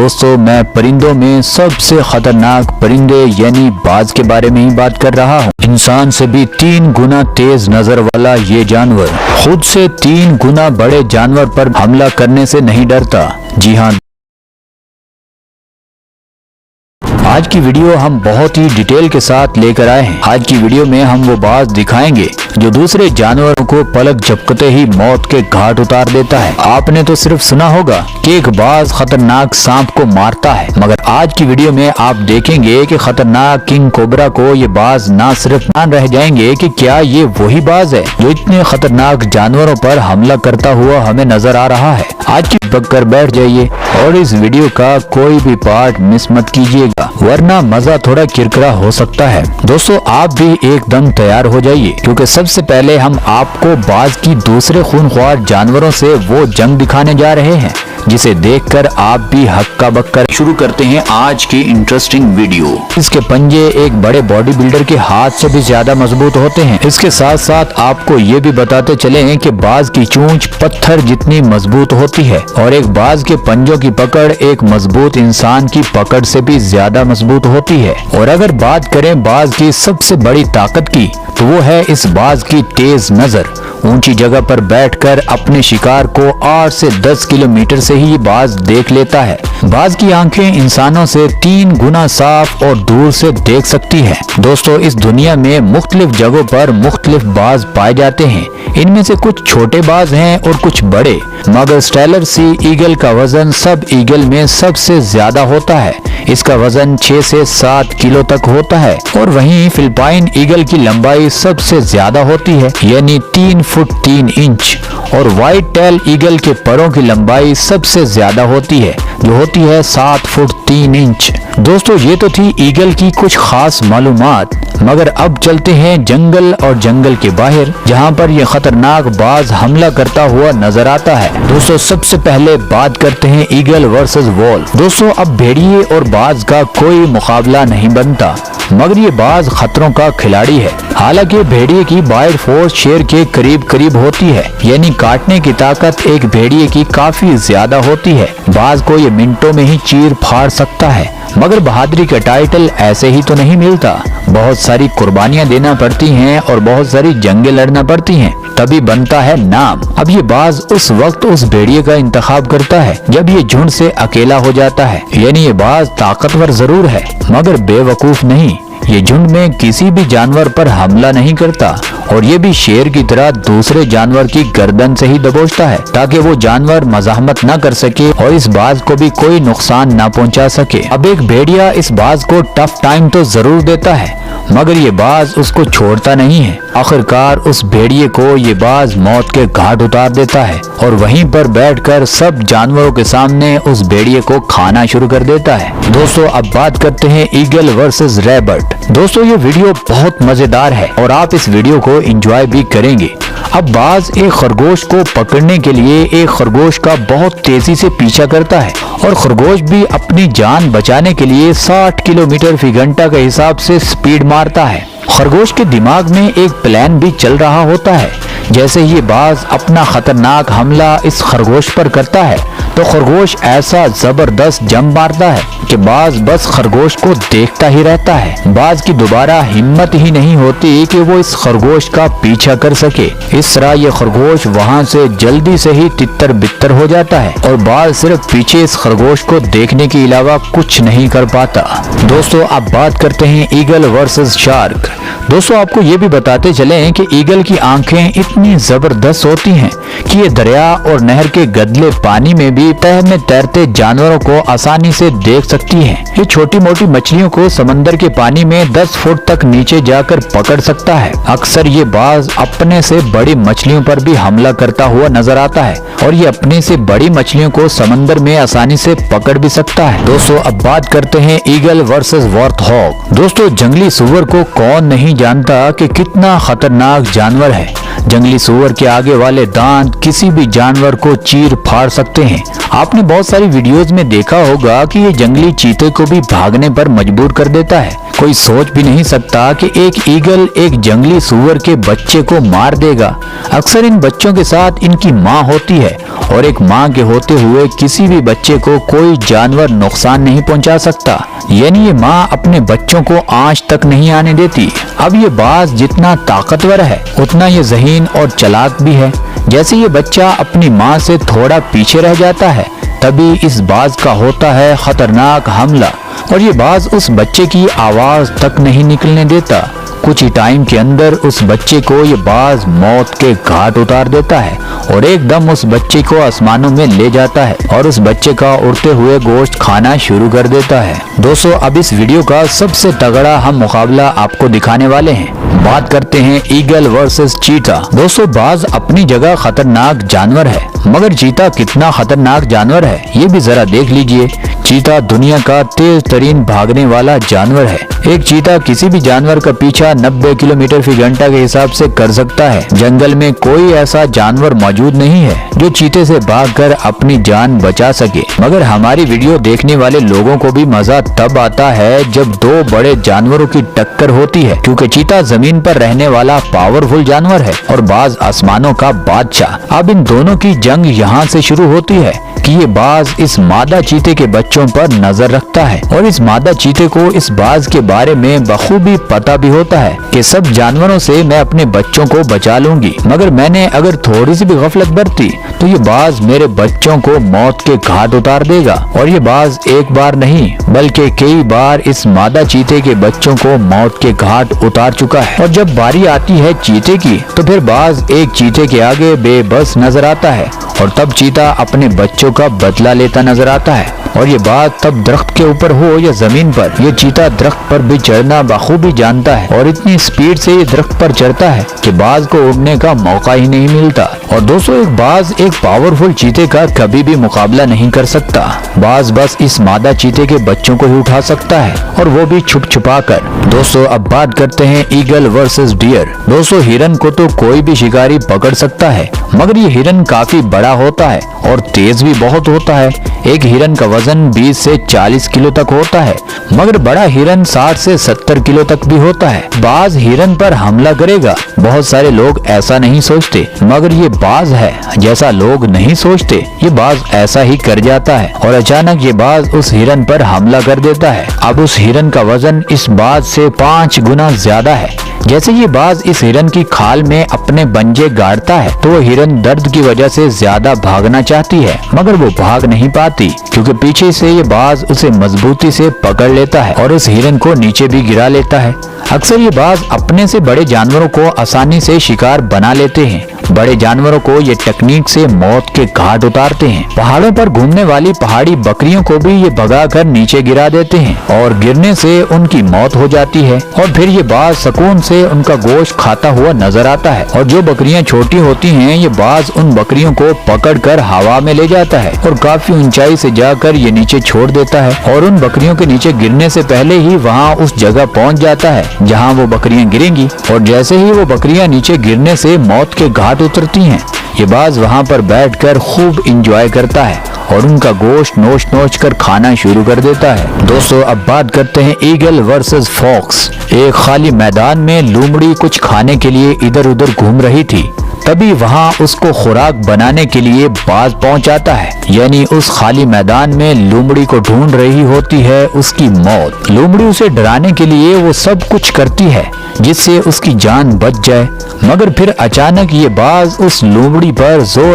दोस्तों मैं परिंदों में सबसे खतरनाक परिंदे यानी बाज के बारे में ही बात कर रहा हूँ। इंसान से भी 3 गुना तेज नजर वाला ये जानवर खुद से 3 गुना बड़े जानवर पर हमला करने से नहीं डरता। जी हाँ, आज की वीडियो हम बहुत ही डिटेल के साथ लेकर आए हैं। आज की वीडियो में हम वो बाज दिखाएंगे जो दूसरे जानवरों को पलक झपकते ही मौत के घाट उतार देता है। आपने तो सिर्फ सुना होगा कि एक बाज खतरनाक सांप को मारता है, मगर आज की वीडियो में आप देखेंगे कि खतरनाक किंग कोबरा को ये बाज ना सिर्फ मान रह जाएंगे कि क्या ये वही बाज है जो इतने खतरनाक जानवरों पर हमला करता हुआ हमें नजर आ रहा है। आज की पक कर बैठ जाइए और इस वीडियो का कोई भी पार्ट मिस मत कीजिएगा, वरना मजा थोड़ा किरकिरा हो सकता है। दोस्तों आप भी एकदम तैयार हो जाइए, क्योंकि सबसे पहले हम आपको बाज की दूसरे खूनख्वार जानवरों से वो जंग दिखाने जा रहे हैं जिसे देखकर आप भी हक्का बक्का। शुरू करते हैं आज की इंटरेस्टिंग वीडियो। इसके पंजे एक बड़े बॉडी बिल्डर के हाथ से भी ज्यादा मजबूत होते हैं। इसके साथ साथ आपको ये भी बताते चले हैं कि बाज की चोंच पत्थर जितनी मजबूत होती है और एक बाज के पंजों की पकड़ एक मजबूत इंसान की पकड़ से भी ज्यादा मजबूत होती है। और अगर बात करें बाज की सबसे बड़ी ताकत की, तो वो है इस बाज की तेज नजर। ऊंची जगह पर बैठकर अपने शिकार को 8 से 10 किलोमीटर से ही बाज देख लेता है। बाज की आंखें इंसानों से 3 गुना साफ और दूर से देख सकती है। दोस्तों इस दुनिया में मुख्तलिफ जगहों पर मुख्तलिफ बाज पाए जाते हैं। इनमें से कुछ छोटे बाज हैं और कुछ बड़े, मगर स्टेलर सी ईगल का वजन सब ईगल में सबसे ज्यादा होता है। इसका वजन 6 से 7 किलो तक होता है। और वहीं फिलिपाइन ईगल की लंबाई सबसे ज्यादा होती है, यानी 3 फुट 3 इंच। और व्हाइट टेल ईगल के परों की लंबाई सबसे ज्यादा होती है, जो होती है 7 फुट 3 इंच। दोस्तों ये तो थी ईगल की कुछ खास मालूमात, मगर अब चलते हैं जंगल और जंगल के बाहर, जहां पर यह खतरनाक बाज हमला करता हुआ नजर आता है। दोस्तों सबसे पहले बात करते हैं ईगल वर्सेस वॉल्फ। दोस्तों अब भेड़िए और बाज का कोई मुकाबला नहीं बनता, मगर ये बाज खतरों का खिलाड़ी है। हालांकि भेड़िए की बाइट फोर्स शेर के करीब करीब होती है, यानी काटने की ताकत एक भेड़िए की काफी ज्यादा होती है। बाज को ये मिनटों में ही चीर फाड़ सकता है, मगर बहादुरी का टाइटल ऐसे ही तो नहीं मिलता। बहुत सारी कुर्बानियां देना पड़ती हैं और बहुत सारी जंगें लड़ना पड़ती हैं, तभी बनता है नाम। अब ये बाज उस वक्त उस भेड़िए का इंतखाब करता है जब ये झुंड से अकेला हो जाता है, यानी ये बाज ताकतवर जरूर है मगर बेवकूफ नहीं। ये झुंड में किसी भी जानवर पर हमला नहीं करता और ये भी शेर की तरह दूसरे जानवर की गर्दन से ही दबोचता है, ताकि वो जानवर मज़ाहमत न कर सके और इस बाज को भी कोई नुकसान न पहुंचा सके। अब एक भेड़िया इस बाज को टफ टाइम तो जरूर देता है, मगर ये बाज उसको छोड़ता नहीं है। आखिरकार उस भेड़िए को ये बाज मौत के घाट उतार देता है और वहीं पर बैठकर सब जानवरों के सामने उस भेड़िए को खाना शुरू कर देता है। दोस्तों अब बात करते हैं ईगल वर्सेस रैबिट। दोस्तों ये वीडियो बहुत मजेदार है और आप इस वीडियो को एंजॉय भी करेंगे। अब बाज एक खरगोश को पकड़ने के लिए एक खरगोश का बहुत तेजी से पीछा करता है और खरगोश भी अपनी जान बचाने के लिए 60 किलोमीटर फी घंटा के हिसाब से स्पीड मारता है। खरगोश के दिमाग में एक प्लान भी चल रहा होता है। जैसे ये बाज अपना खतरनाक हमला इस खरगोश पर करता है तो खरगोश ऐसा जबरदस्त जंप मारता है कि बाज बस खरगोश को देखता ही रहता है। बाज की दोबारा हिम्मत ही नहीं होती कि वो इस खरगोश का पीछा कर सके। इस तरह ये खरगोश वहाँ से जल्दी से ही तितर बितर हो जाता है और बाज सिर्फ पीछे इस खरगोश को देखने के अलावा कुछ नहीं कर पाता। दोस्तों अब बात करते हैं ईगल वर्सेस शार्क। दोस्तों आपको ये भी बताते चले कि ईगल की आंखें इतनी जबरदस्त होती हैं कि ये दरिया और नहर के गदले पानी में भी तह में तैरते जानवरों को आसानी से देख सकती है। ये छोटी मोटी मछलियों को समंदर के पानी में 10 फुट तक नीचे जाकर पकड़ सकता है। अक्सर ये बाज अपने से बड़ी मछलियों पर भी हमला करता हुआ नजर आता है और ये अपने से बड़ी मछलियों को समंदर में आसानी से पकड़ भी सकता है। दोस्तों अब बात करते हैं ईगल वर्सेस वॉर्थहॉग। दोस्तों जंगली सुअर को कौन नहीं जानता कि कितना खतरनाक जानवर है, जंगली सूअर के आगे वाले दांत किसी भी जानवर को चीर फाड़ सकते हैं। आपने बहुत सारी वीडियोस में देखा होगा कि ये जंगली चीते को भी भागने पर मजबूर कर देता है। कोई सोच भी नहीं सकता कि एक ईगल एक जंगली सूअर के बच्चे को मार देगा। अक्सर इन बच्चों के साथ इनकी माँ होती है और एक माँ के होते हुए किसी भी बच्चे को कोई जानवर नुकसान नहीं पहुंचा सकता, यानी ये माँ अपने बच्चों को आंच तक नहीं आने देती। अब ये बाज जितना ताकतवर है उतना ये ज़हीन और चालाक भी है। जैसे ये बच्चा अपनी माँ से थोड़ा पीछे रह जाता है, तभी इस बाज का होता है खतरनाक हमला और ये बाज उस बच्चे की आवाज तक नहीं निकलने देता। कुछ ही टाइम के अंदर उस बच्चे को ये बाज मौत के घाट उतार देता है और एकदम उस बच्चे को आसमानों में ले जाता है और उस बच्चे का उड़ते हुए गोश्त खाना शुरू कर देता है। दोस्तों, अब इस वीडियो का सबसे तगड़ा हम मुकाबला आपको दिखाने वाले हैं। बात करते हैं ईगल वर्सेस चीता। दोस्तों, बाज अपनी जगह खतरनाक जानवर है, मगर चीता कितना खतरनाक जानवर है ये भी जरा देख लीजिए। चीता दुनिया का तेज तरीन भागने वाला जानवर है। एक चीता किसी भी जानवर का पीछा 90 किलोमीटर फी घंटा के हिसाब से कर सकता है। जंगल में कोई ऐसा जानवर मौजूद नहीं है जो चीते से भागकर अपनी जान बचा सके। मगर हमारी वीडियो देखने वाले लोगों को भी मजा तब आता है जब दो बड़े जानवरों की टक्कर होती है, क्योंकि चीता जमीन पर रहने वाला पावरफुल जानवर है और बाज आसमानों का बादशाह। अब इन दोनों की जंग यहाँ से शुरू होती है कि ये बाज इस मादा चीते के बच्चों पर नजर रखता है और इस मादा चीते को इस बाज के बारे में बखूबी पता भी होता है कि सब जानवरों से मैं अपने बच्चों को बचा लूंगी, मगर मैंने अगर थोड़ी सी भी गफलत बरती तो ये बाज मेरे बच्चों को मौत के घाट उतार देगा। और ये बाज एक बार नहीं बल्कि कई बार इस मादा चीते के बच्चों को मौत के घाट उतार चुका है। और जब बारी आती है चीते की तो फिर बाज एक चीते के आगे बेबस नजर आता है और तब चीता अपने बच्चों का बदला लेता नजर आता है। और ये बात तब दरख्त के ऊपर हो या जमीन पर, ये चीता दरख्त पर भी चढ़ना बखूबी जानता है और इतनी स्पीड से ये दरख्त पर चढ़ता है कि बाज को उड़ने का मौका ही नहीं मिलता। और दोस्तों, एक बाज एक पावरफुल चीते का कभी भी मुकाबला नहीं कर सकता। बाज बस इस मादा चीते के बच्चों को ही उठा सकता है और वो भी छुप छुपा कर। दोस्तों, अब बात करते हैं ईगल वर्सेस डियर। दोस्तों, हिरन को तो कोई भी शिकारी पकड़ सकता है, मगर ये हिरन काफी बड़ा होता है और तेज भी बहुत होता है। एक हिरन का वजन 20 से 40 किलो तक होता है, मगर बड़ा हिरन 60 से 70 किलो तक भी होता है। बाज हिरन पर हमला करेगा। बहुत सारे लोग ऐसा नहीं सोचते, मगर ये बाज है जैसा लोग नहीं सोचते। ये बाज ऐसा ही कर जाता है और अचानक ये बाज उस हिरन पर हमला कर देता है। अब उस हिरन का वजन इस बाज से 5 गुना ज्यादा है। जैसे ये बाज इस हिरन की खाल में अपने पंजे गाड़ता है तो वो हिरन दर्द की वजह से ज्यादा भागना चाहती है, मगर वो भाग नहीं पाती क्योंकि पीछे से ये बाज उसे मजबूती से पकड़ लेता है और इस हिरन को नीचे भी गिरा लेता है। अक्सर ये बाज अपने से बड़े जानवरों को आसानी से शिकार बना लेते हैं। बड़े जानवरों को ये टेक्निक से मौत के घाट उतारते हैं। पहाड़ों पर घूमने वाली पहाड़ी बकरियों को भी ये भगाकर नीचे गिरा देते हैं और गिरने से उनकी मौत हो जाती है और फिर ये बाज सुकून से उनका गोश्त खाता हुआ नजर आता है। और जो बकरियां छोटी होती हैं, ये बाज उन बकरियों को पकड़कर हवा में ले जाता है और काफी ऊंचाई से जाकर ये नीचे छोड़ देता है और उन बकरियों के नीचे गिरने से पहले ही वहाँ उस जगह पहुँच जाता है जहाँ वो बकरियां गिरेंगी। और जैसे ही वो बकरियां नीचे गिरने से मौत के घाट उतरती हैं, ये बाज वहाँ पर बैठकर खूब इंजॉय करता है और उनका गोश्त नोच नोच कर खाना शुरू कर देता है। दोस्तों, अब बात करते हैं ईगल वर्सेस फॉक्स। एक खाली मैदान में लोमड़ी कुछ खाने के लिए इधर उधर घूम रही थी, तभी वहाँ उसको खुराक बनाने के लिए बाज पहुँच आता है। यानी उस खाली मैदान में लोमड़ी को ढूंढ रही होती है उसकी मौत। लोमड़ी उसे डराने के लिए वो सब कुछ करती है जिससे उसकी जान बच जाए, मगर फिर अचानक ये बाज उस लोमड़ी पर जोर